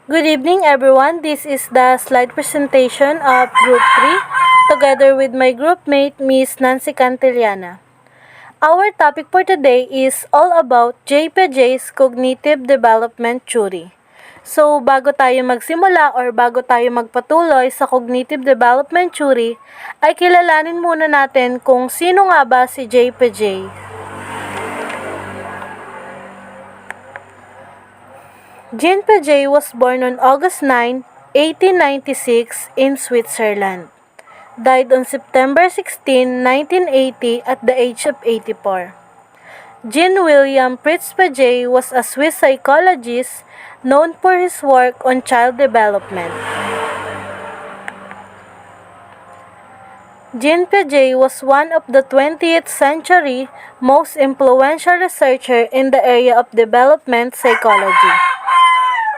Good evening, everyone. This is the slide presentation of Group 3 together with my group mate, Miss Nancy Cantillana. Our topic for today is all about Piaget's cognitive development theory. So, bago tayo magsimula or bago tayo magpatuloy sa cognitive development theory, ay kilalanin muna natin kung sino nga ba si Piaget. Jean Piaget was born on August 9, 1896 in Switzerland. Died on September 16, 1980 at the age of 84. Jean William Fritz Piaget was a Swiss psychologist known for his work on child development. Jean Piaget was one of the 20th century most influential researcher in the area of development psychology.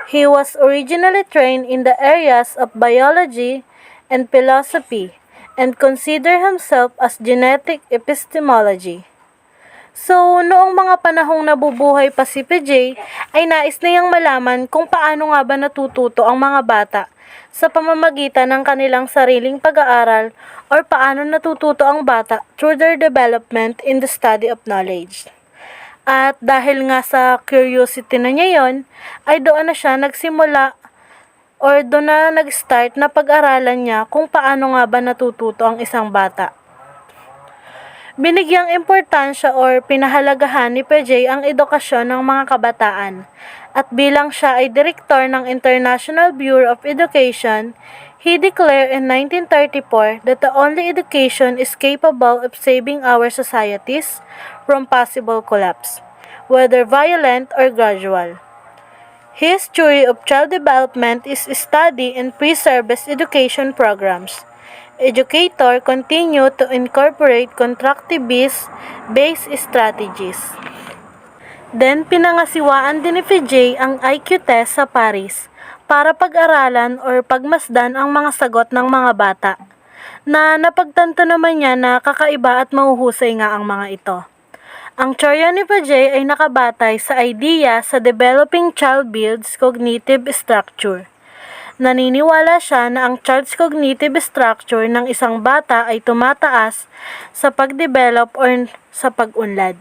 He was originally trained in the areas of biology and philosophy and considered himself as genetic epistemology. So, noong mga panahong nabubuhay pa si Piaget, ay nais niyang malaman kung paano nga ba natututo ang mga bata sa pamamagitan ng kanilang sariling pag-aaral or paano natututo ang bata through their development in the study of knowledge. At dahil nga sa curiosity na niya yon, ay doon na siya nagsimula or doon na nag-start na pag-aralan niya kung paano nga ba natututo ang isang bata. Binigyang importansya or pinahalagahan ni Piaget ang edukasyon ng mga kabataan. At bilang siya ay direktor ng International Bureau of Education, he declared in 1934 that the only education is capable of saving our societies from possible collapse, whether violent or gradual. His theory of child development is studied in pre-service education programs. Educators continue to incorporate constructivist-based strategies. Then, pinangasiwaan din ni Piaget ang IQ test sa Paris para pag-aralan or pagmasdan ang mga sagot ng mga bata, na napagtanto naman niya na kakaiba at mahuhusay nga ang mga ito. Ang teorya ni Piaget ay nakabatay sa idea sa developing child builds cognitive structure. Naniniwala siya na ang child's cognitive structure ng isang bata ay tumataas sa pagdevelop or sa pag-unlad.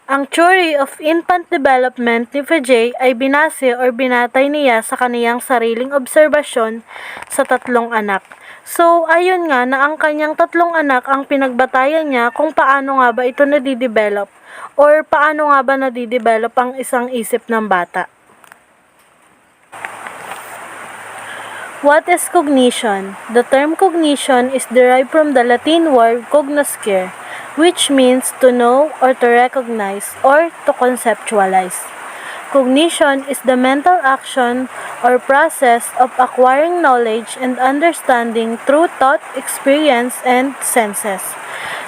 Ang theory of infant development ni Piaget ay binase or binatay niya sa kaniyang sariling obserbasyon sa tatlong anak. So, ayun nga na ang kanyang tatlong anak ang pinagbatayan niya kung paano nga ba ito nadidevelop or paano nga ba nadidevelop ang isang isip ng bata. What is cognition? The term cognition is derived from the Latin word cognoscere, which means to know or to recognize or to conceptualize. Cognition is the mental action or process of acquiring knowledge and understanding through thought, experience, and senses.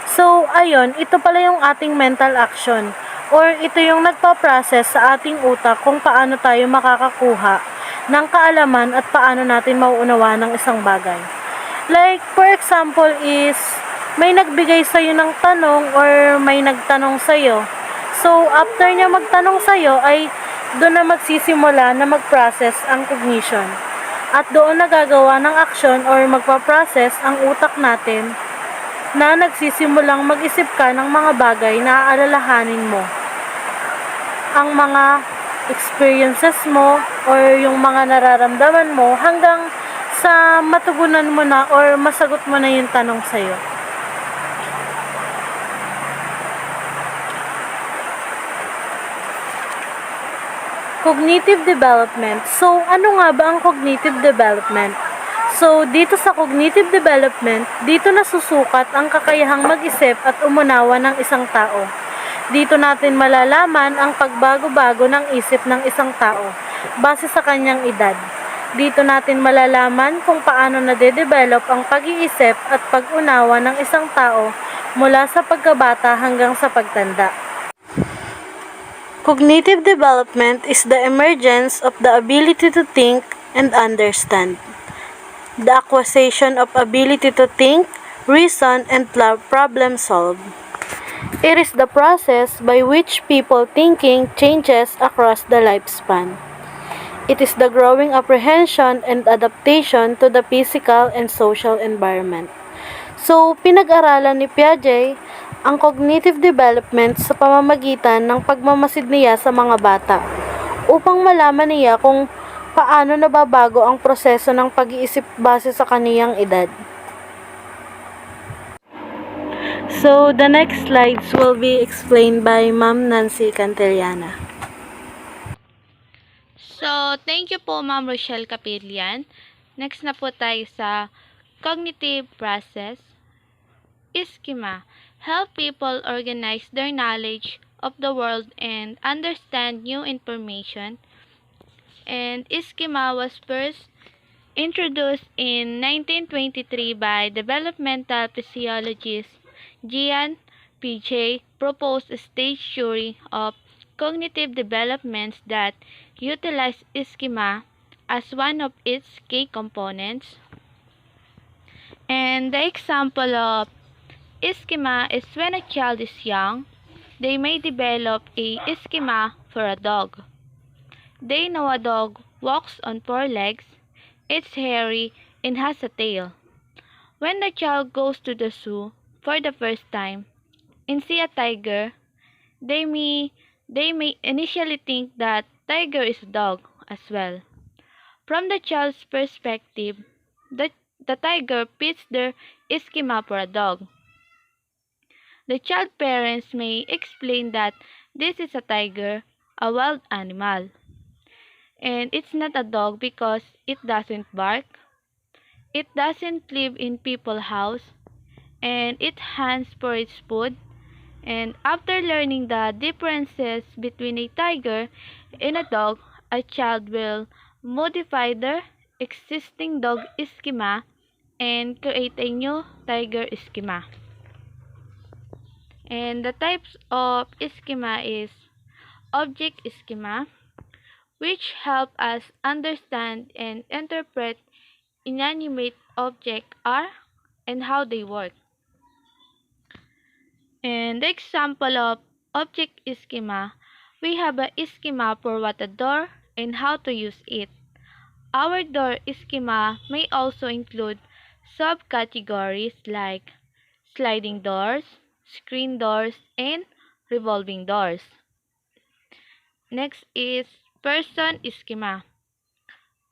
So, ayun, ito pala yung ating mental action or ito yung nagpa-process sa ating utak kung paano tayo makakakuha ng kaalaman at paano natin mauunawaan ng isang bagay. Like, for example is, may nagbigay sa'yo ng tanong or may nagtanong sa'yo. So, after niya magtanong sa'yo, ay doon na magsisimula na mag-process ang cognition. At doon nagagawa ng action or magpa-process ang utak natin na nagsisimulang mag-isip ka ng mga bagay na aalalahanin mo. Ang mga experiences mo or yung mga nararamdaman mo hanggang sa matugunan mo na or masagot mo na yung tanong sa'yo. Cognitive development. So, ano nga ba ang cognitive development? So, dito sa cognitive development, dito nasusukat ang kakayahang mag-isip at umunawa ng isang tao. Dito natin malalaman ang pagbago-bago ng isip ng isang tao base sa kanyang edad. Dito natin malalaman kung paano nade-develop ang pag-iisip at pag-unawa ng isang tao mula sa pagkabata hanggang sa pagtanda. Cognitive development is the emergence of the ability to think and understand. The acquisition of ability to think, reason, and problem solve. It is the process by which people thinking changes across the lifespan. It is the growing apprehension and adaptation to the physical and social environment. So, pinag-aralan ni Piaget ang cognitive development sa pamamagitan ng pagmamasid niya sa mga bata upang malaman niya kung paano nababago ang proseso ng pag-iisip base sa kaniyang edad. So, the next slides will be explained by Ma'am Nancy Cantillana. So, thank you po Ma'am Rochelle Capillian. Next na po tayo sa cognitive process. Schema. Help people organize their knowledge of the world and understand new information. And schema was first introduced in 1923 by developmental physiologist Jean Piaget, proposed a stage theory of cognitive developments that utilize schema as one of its key components. And the example of schema is when a child is young, they may develop a schema for a dog. They know a dog walks on four legs, it's hairy, and has a tail. When the child goes to the zoo for the first time and see a tiger, they may initially think that tiger is a dog as well. From the child's perspective, the tiger fits their schema for a dog. The child parents may explain that this is a tiger, a wild animal, and it's not a dog because it doesn't bark, it doesn't live in people's house, and it hunts for its food. And after learning the differences between a tiger and a dog, a child will modify their existing dog schema and create a new tiger schema. And the types of schema is object schema, which help us understand and interpret inanimate objects are and how they work. And the example of object schema, we have a schema for what a door and how to use it. Our door schema may also include subcategories like sliding doors, screen doors, and revolving doors. Next is person schema,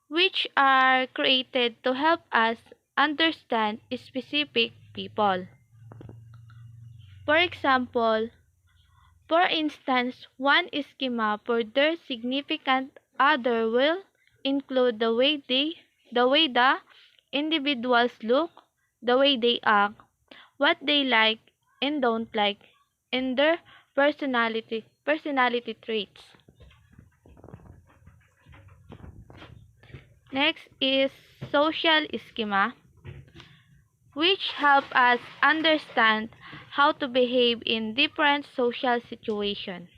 which are created to help us understand specific people. For example, for instance, one schema for their significant other will include the way the individuals look, the way they act, what they like and don't like, and their personality traits. Next is social schema, which help us understand how to behave in different social situations.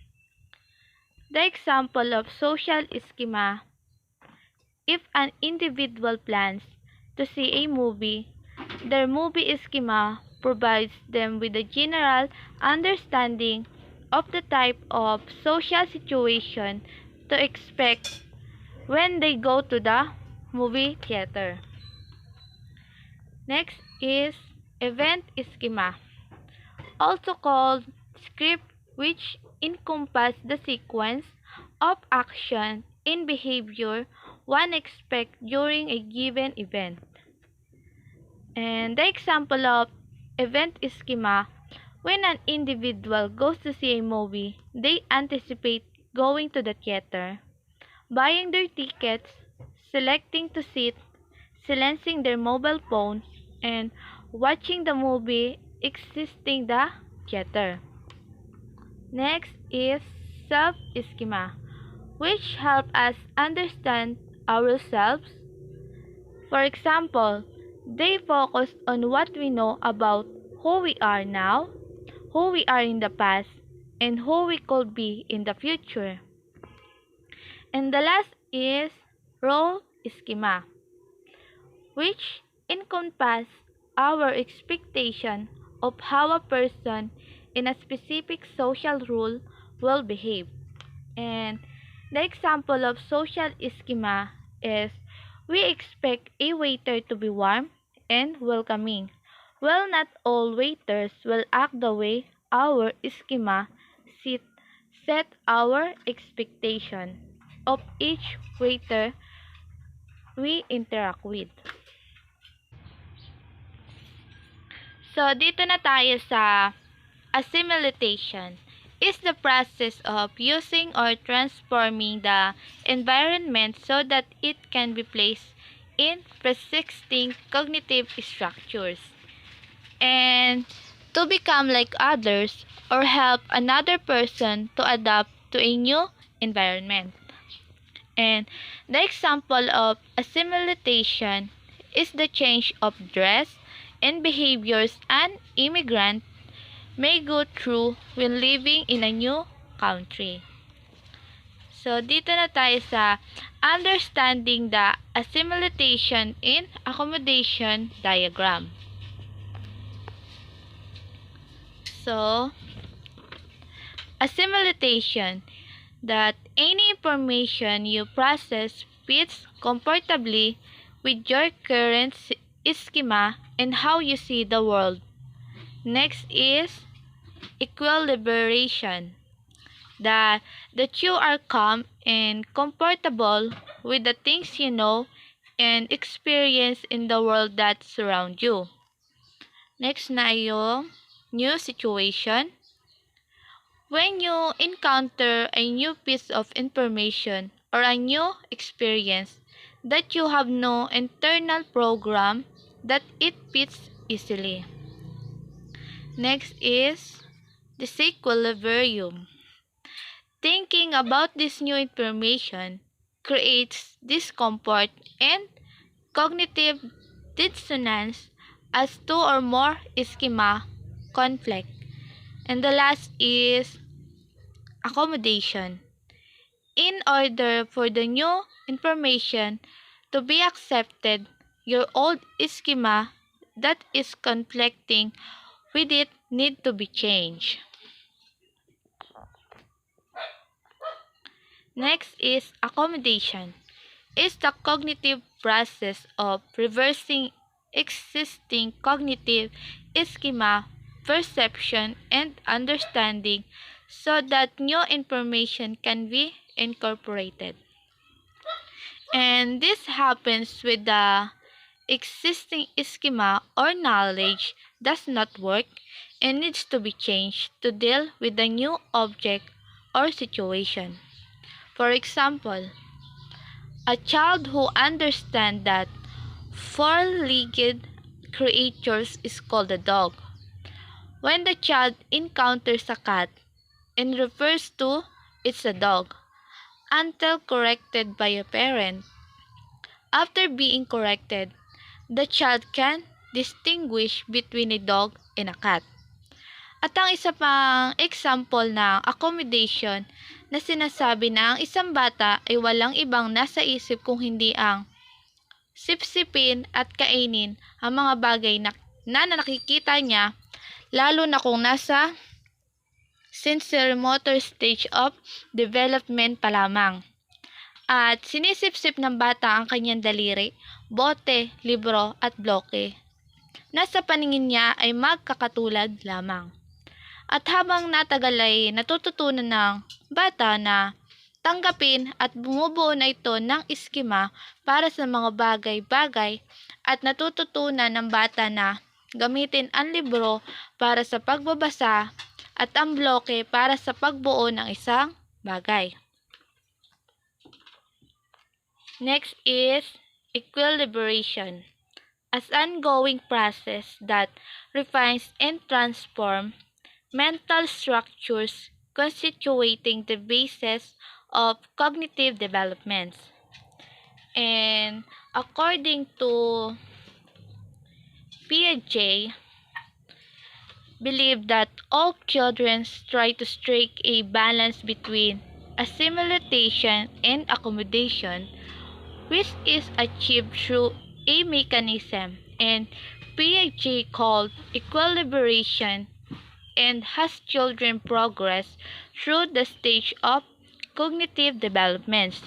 The example of social schema, if an individual plans to see a movie, their movie schema provides them with a general understanding of the type of social situation to expect when they go to the movie theater. Next is event schema, also called script, which encompass the sequence of action and behavior one expects during a given event. And the example of event schema, when an individual goes to see a movie, they anticipate going to the theater, buying their tickets, selecting to sit, silencing their mobile phone, and watching the movie exiting the theater. Next is self-schema, which help us understand ourselves. For example, they focus on what we know about who we are now, who we are in the past, and who we could be in the future. And the last is role schema, which encompass our expectation of how a person in a specific social role will behave. And The example of social schema is we expect a waiter to be warm and welcoming. Well, not all waiters will act the way our schema set, set our expectation of each waiter we interact with. So, dito na tayo sa assimilation is the process of using or transforming the environment so that it can be placed in pre-existing cognitive structures and to become like others or help another person to adapt to a new environment. And the example of assimilation is the change of dress and behaviors an immigrant may go through when living in a new country. So, dito na tayo sa understanding the assimilation in accommodation diagram. So, assimilation that any information you process fits comfortably with your current schema and how you see the world. Next is equilibration. That you are calm and comfortable with the things you know and experience in the world that surround you. Next na yung new situation. When you encounter a new piece of information or a new experience that you have no internal program that it fits easily. Next is disequilibrium. Thinking about this new information creates discomfort and cognitive dissonance as two or more schema conflict. And the last is accommodation. In order for the new information to be accepted, your old schema that is conflicting with it need to be changed. Next is accommodation. Is the cognitive process of reversing existing cognitive schema, perception, and understanding so that new information can be incorporated. And this happens with the existing schema or knowledge does not work and needs to be changed to deal with the new object or situation. For example, a child who understands that four-legged creatures is called a dog. When the child encounters a cat and refers to it's a dog until corrected by a parent. After being corrected, the child can distinguish between a dog and a cat. At ang isa pang example ng accommodation na sinasabi na ang isang bata ay walang ibang nasa isip kung hindi ang sipsipin at kainin ang mga bagay na nakikita niya, lalo na kung nasa sensorimotor stage of development pa lamang. At sinisipsip ng bata ang kanyang daliri, bote, libro at bloke. Nasa paningin niya ay magkakatulad lamang. At habang natagal ay natututunan ng bata na tanggapin at bumubuo na ito ng iskema para sa mga bagay-bagay at natututunan ng bata na gamitin ang libro para sa pagbabasa at ang bloke para sa pagbuo ng isang bagay. Next is equilibration, as ongoing process that refines and transforms mental structures constituting the basis of cognitive developments. And according to Piaget, believe that all children try to strike a balance between assimilation and accommodation, which is achieved through a mechanism and Piaget called equilibration, and has children progress through the stage of cognitive developments.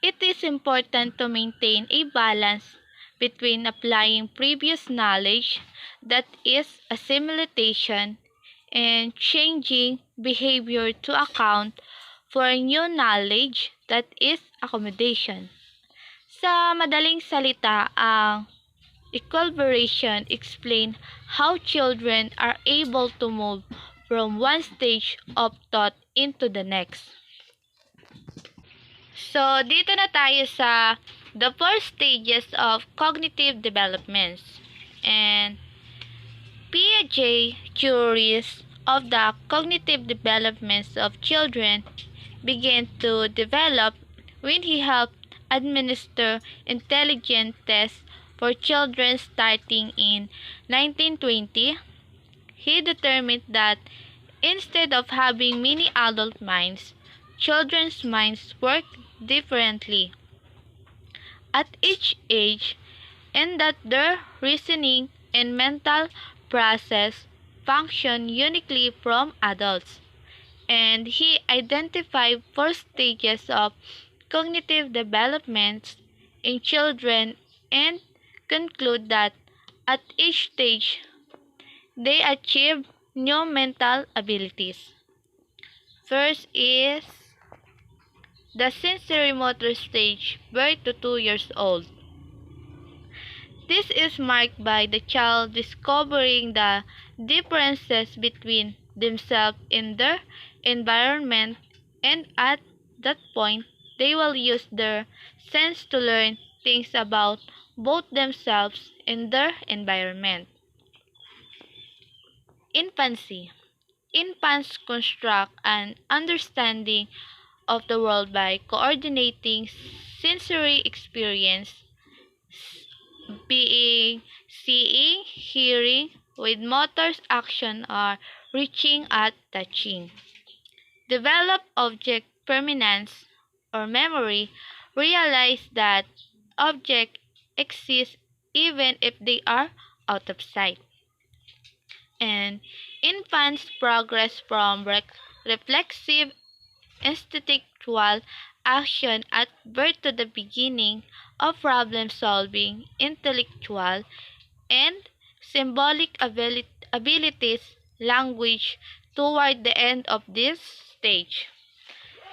It is important to maintain a balance between applying previous knowledge, that is assimilation, and changing behavior to account for new knowledge, that is accommodation. Sa madaling salita, ang equilibration explain how children are able to move from one stage of thought into the next. So, dito na tayo sa the four stages of cognitive developments. And Piaget theories of the cognitive developments of children began to develop when he helped administer intelligence tests for children starting in 1920. He determined that instead of having many adult minds, children's minds work differently at each age, and that their reasoning and mental process function uniquely from adults. And he identified four stages of cognitive development in children and conclude that at each stage they achieve new mental abilities. First is the sensory motor stage, birth to 2 years old. This is marked by the child discovering the differences between themselves and their environment, and at that point, they will use their sense to learn things about both themselves and their environment. Infancy. Infants construct an understanding of the world by coordinating sensory experience, being seeing, hearing, with motor action or reaching at touching. Develop object permanence or memory, realize that objects exist even if they are out of sight. And infants progress from reflexive instinctual action at birth to the beginning of problem solving, intellectual and symbolic abilities, language toward the end of this stage.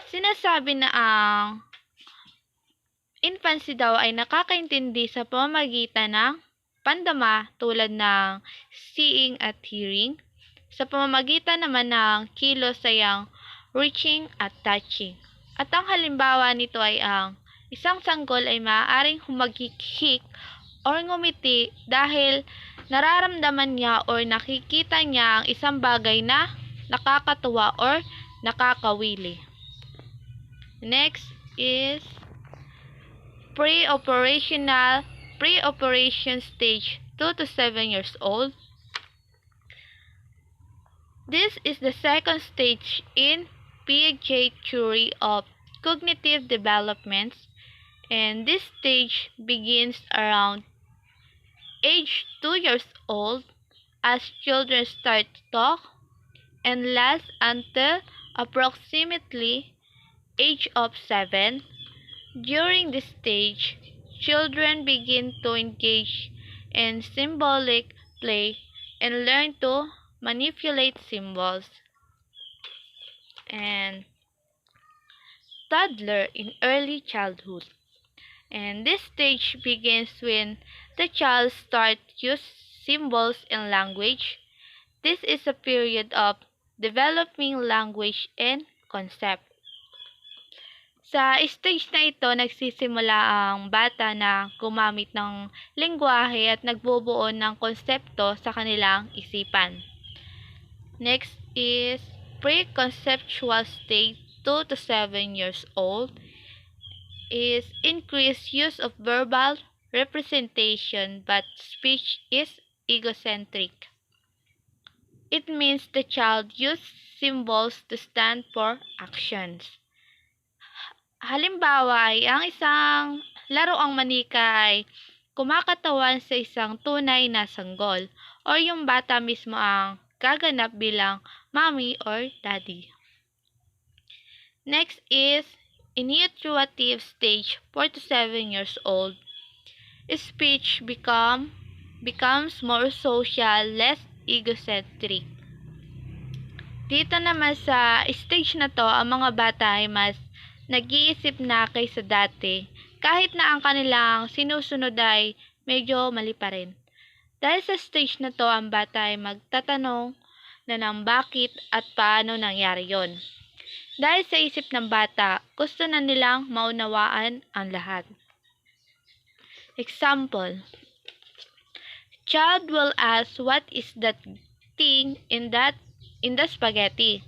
Sinasabi na ang infancy daw ay nakakaintindi sa pamamagitan ng pandama tulad ng seeing at hearing. Sa pamamagitan naman ng kilos ay ang reaching at touching. At ang halimbawa nito ay ang isang sanggol ay maaaring humagik or ngumiti dahil nararamdaman niya or nakikita niya ang isang bagay na nakakatuwa or nakakawili. Next is pre-operation stage 2 to 7 years old. This is the second stage in Piaget theory of cognitive developments, and this stage begins around age 2 years old as children start to talk and lasts until approximately age of 7. During this stage, children begin to engage in symbolic play and learn to manipulate symbols. And toddler in early childhood. And this stage begins when the child starts to use symbols in language. This is a period of developing language and concept. Sa stage na ito, nagsisimula ang bata na gumamit ng lengguwahe at nagbubuo ng konsepto sa kanilang isipan. Next is pre-conceptual stage 2 to 7 years old is increased use of verbal representation, but speech is egocentric. It means the child uses symbols to stand for actions. Halimbawa ay ang isang laroang manika ay kumakatawan sa isang tunay na sanggol o yung bata mismo ang gaganap bilang mommy or daddy. Next is initiative stage, 4 to 7 years old. Speech becomes more social, less egocentric. Dito naman sa stage na to, ang mga bata ay mas nag-iisip na kaysa dati, kahit na ang kanilang sinusunod ay medyo mali pa rin. Dahil sa stage na to, ang bata ay magtatanong na ng bakit at paano nangyari yon. Dahil sa isip ng bata, gusto na nilang maunawaan ang lahat. Example, child will ask what is that thing in the spaghetti?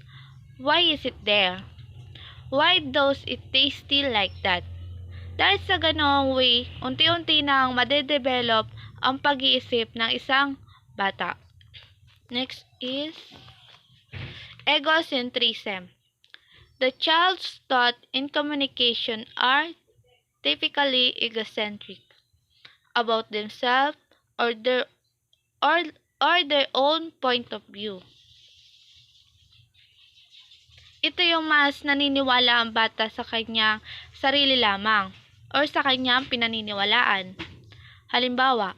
Why is it there? Why does it tasty like that? Dahil sa ganoong way, unti-unti nang madedevelop ang pag-iisip ng isang bata. Next is egocentrism. The child's thought in communication are typically egocentric about themselves or their or, or their own point of view. Ito yung mas naniniwala ang bata sa kanyang sarili lamang or sa kanyang pinaniniwalaan. Halimbawa,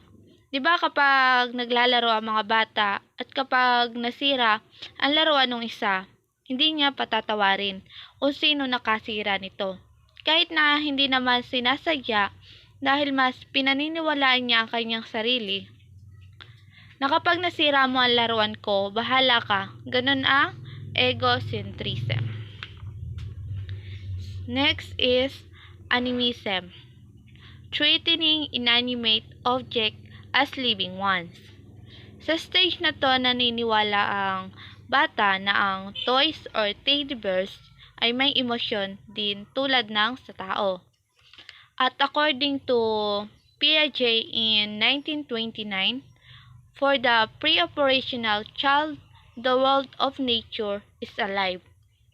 di ba kapag naglalaro ang mga bata at kapag nasira ang laruan ng isa, hindi niya patatawarin kung sino nakasira nito. Kahit na hindi naman sinasadya dahil mas pinaniniwalaan niya ang kanyang sarili. Na kapag nasira mo ang laruan ko, bahala ka. Ganun ang egocentrism. Next is animism. Treating inanimate object as living ones. Sa stage na to, naniniwala ang bata na ang toys or teddy bears ay may emosyon din tulad ng sa tao. At according to Piaget in 1929, for the pre-operational child, the world of nature is alive,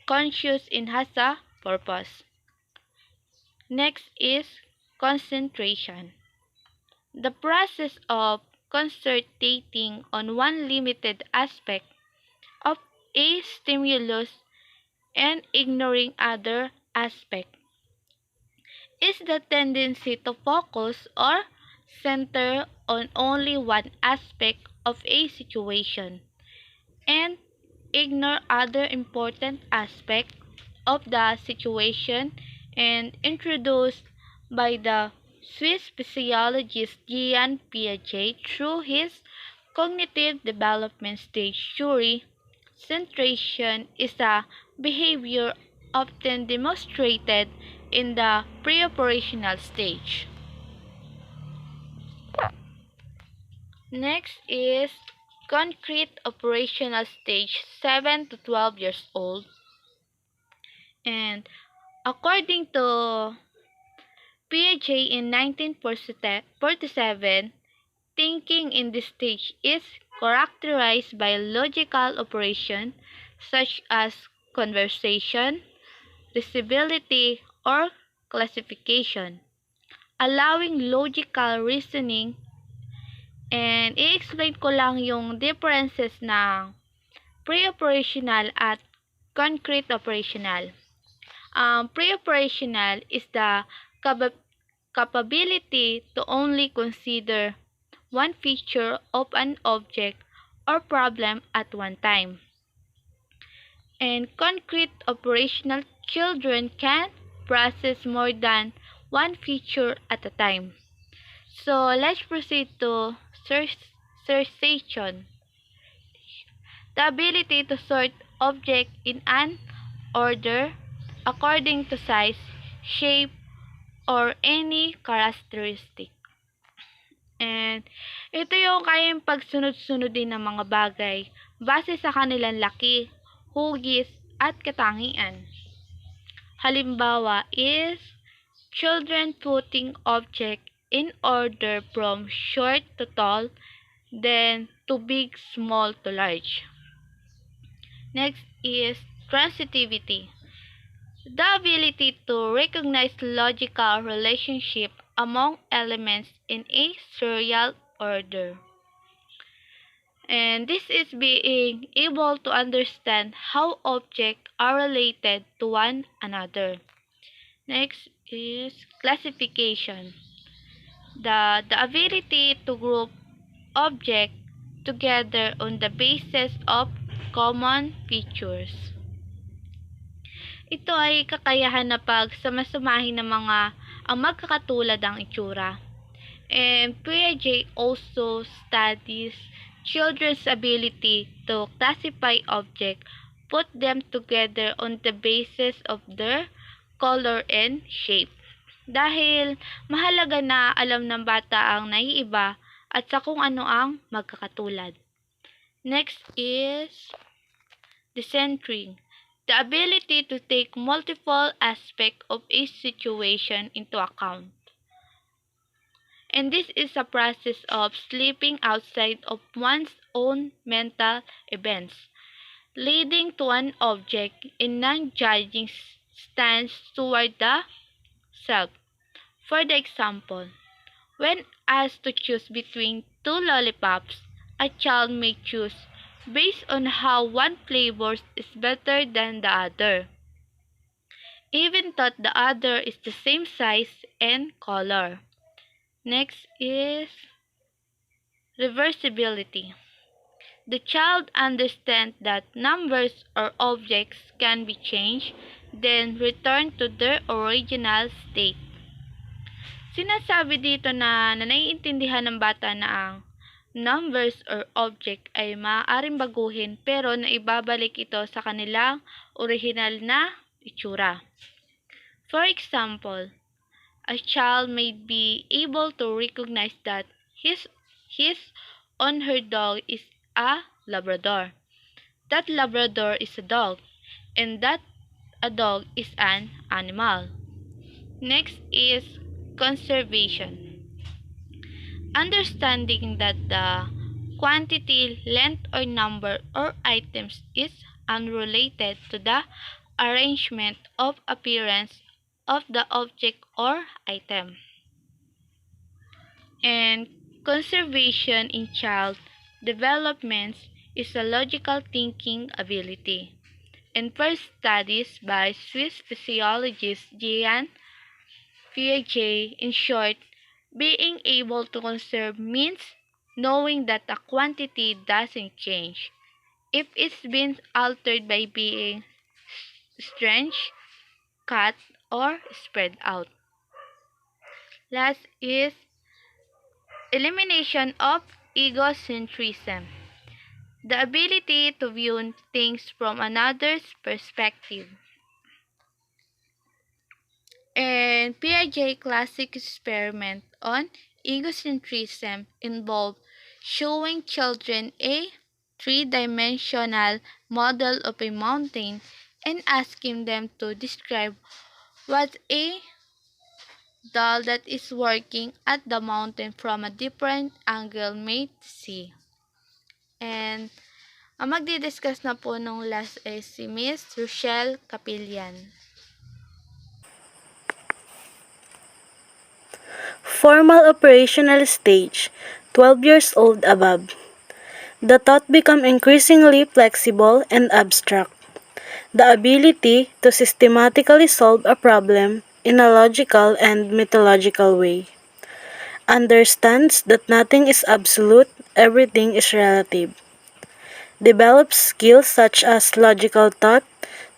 conscious, and has a purpose. Next is concentration. The process of concentrating on one limited aspect of a stimulus and ignoring other aspect is the tendency to focus or center on only one aspect of a situation and ignore other important aspects of the situation, and introduced by the Swiss physiologist Jean Piaget through his cognitive development stage theory. Centration is a behavior often demonstrated in the pre-operational stage. Next is concrete operational stage, 7 to 12 years old. And according to Piaget in 1947, thinking in this stage is characterized by logical operation such as conversation, readability, or classification, allowing logical reasoning. And i-explain ko lang yung differences ng pre-operational at concrete operational. Pre-operational is the capability to only consider one feature of an object or problem at one time. And concrete operational children can process more than one feature at a time. So let's proceed to sortation. The ability to sort objects in an order according to size, shape, or any characteristic. And ito yung kayang pagsunod-sunodin ng mga bagay base sa kanilang laki, hugis, at katangian. Halimbawa is children putting object in order from short to tall, then to big, small to large. Next is transitivity. The ability to recognize logical relationship among elements in a serial order. And this is being able to understand how objects are related to one another. Next is classification. The ability to group objects together on the basis of common features. Ito ay kakayahan na pagsamasamahin ng mga ang magkakatulad ang itsura. And Piaget also studies children's ability to classify objects, put them together on the basis of their color and shape. Dahil mahalaga na alam ng bata ang naiiba at sa kung ano ang magkakatulad. Next is decentering. The ability to take multiple aspects of a situation into account. And this is a process of sleeping outside of one's own mental events, leading to an object in non-judging stance toward the self. For the example, when asked to choose between two lollipops, a child may choose based on how one flavor is better than the other, even though the other is the same size and color. Next is reversibility. The child understands that numbers or objects can be changed, then returned to their original state. Sinasabi dito na naiintindihan ng bata na ang numbers or object ay maaaring baguhin pero naibabalik ito sa kanilang original na itsura. For example, a child may be able to recognize that his on her dog is a Labrador. That Labrador is a dog, and that a dog is an animal. Next is conservation. Understanding that the quantity, length, or number of items is unrelated to the arrangement of appearance of the object or item. And conservation in child development is a logical thinking ability. In first studies by Swiss physiologist Jean Piaget, in short, being able to conserve means knowing that a quantity doesn't change if it's been altered by being stretched, cut, or spread out. Last is elimination of egocentrism. The ability to view things from another's perspective. And Piaget classic experiment on egocentrism involved showing children a three-dimensional model of a mountain and asking them to describe what a doll that is working at the mountain from a different angle may see. And ang magdi-discuss na po nung last ay si Miss Rochelle Capillian. Formal operational stage, 12 years old above. The thought become increasingly flexible and abstract. The ability to systematically solve a problem in a logical and mythological way. Understands that nothing is absolute, everything is relative. Develops skills such as logical thought,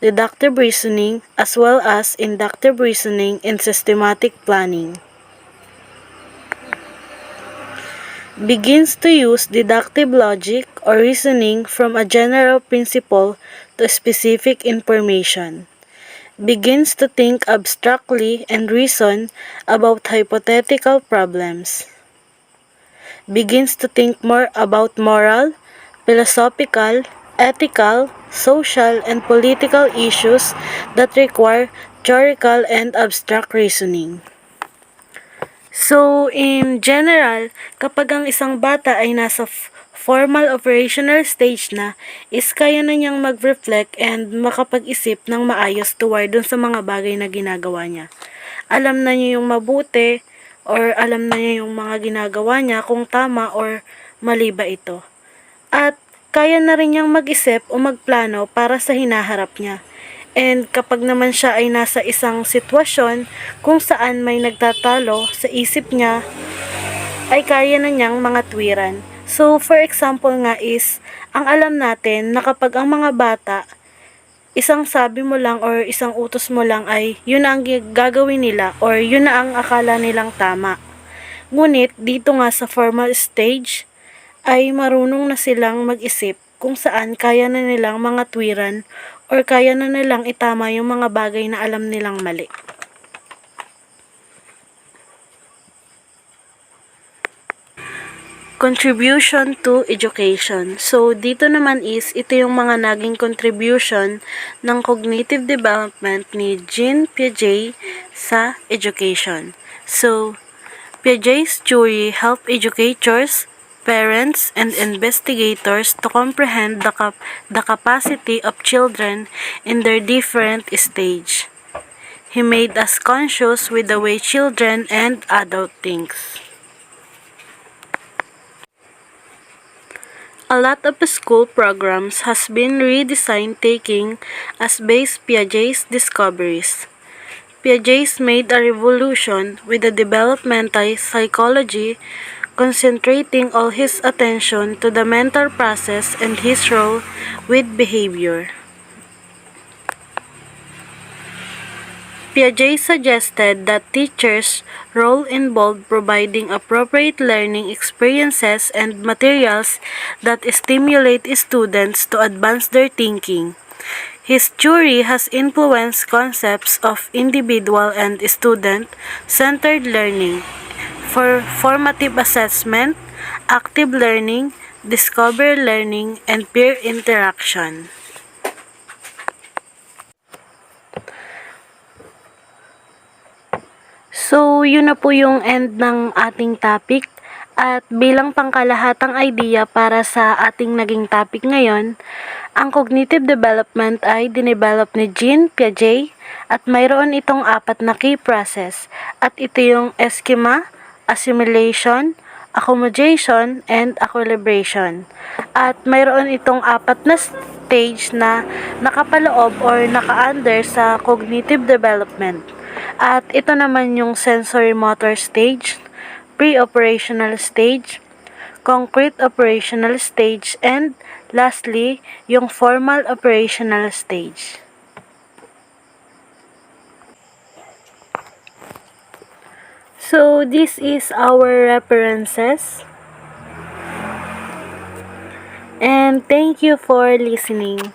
deductive reasoning, as well as inductive reasoning and systematic planning. Begins to use deductive logic or reasoning from a general principle to specific information. Begins to think abstractly and reason about hypothetical problems. Begins to think more about moral, philosophical, ethical, social, and political issues that require theoretical and abstract reasoning. So, in general, kapag ang isang bata ay nasa formal operational stage na, is kaya na niyang mag-reflect and makapag-isip ng maayos toward dun sa mga bagay na ginagawa niya. Alam na niya yung mabuti or alam na niya yung mga ginagawa niya kung tama or mali ba ito. At kaya na rin niyang mag-isip o magplano para sa hinaharap niya. And kapag naman siya ay nasa isang sitwasyon kung saan may nagtatalo sa isip niya, ay kaya na niyang mga tuwiran. So, for example nga is, ang alam natin na kapag ang mga bata, isang sabi mo lang or isang utos mo lang ay yun na ang gagawin nila or yun na ang akala nilang tama. Ngunit dito nga sa formal stage ay marunong na silang mag-isip kung saan kaya na nilang mga tuwiran or kaya na nilang itama yung mga bagay na alam nilang mali. Contribution to education. So, dito naman is, ito yung mga naging contribution ng cognitive development ni Jean Piaget sa education. So, Piaget's theory helped educators, parents, and investigators to comprehend the capacity of children in their different stage. He made us conscious with the way children and adult thinks. A lot of school programs has been redesigned taking as base Piaget's discoveries. Piaget made a revolution with the developmental psychology, concentrating all his attention to the mental process and his role with behavior. Piaget suggested that teachers' role involved providing appropriate learning experiences and materials that stimulate students to advance their thinking. His theory has influenced concepts of individual and student-centered learning, for formative assessment, active learning, discovery learning, and peer interaction. So, yun na po yung end ng ating topic. At bilang pangkalahatang idea para sa ating naging topic ngayon, ang cognitive development ay dinevelop ni Jean Piaget at mayroon itong 4 na key process. At ito yung schema, assimilation, accommodation, and equilibration. At mayroon itong 4 na stage na nakapaloob or naka-under sa cognitive development. At ito naman yung sensory motor stage, pre-operational stage, concrete operational stage, and lastly, yung formal operational stage. So, this is our references. And thank you for listening.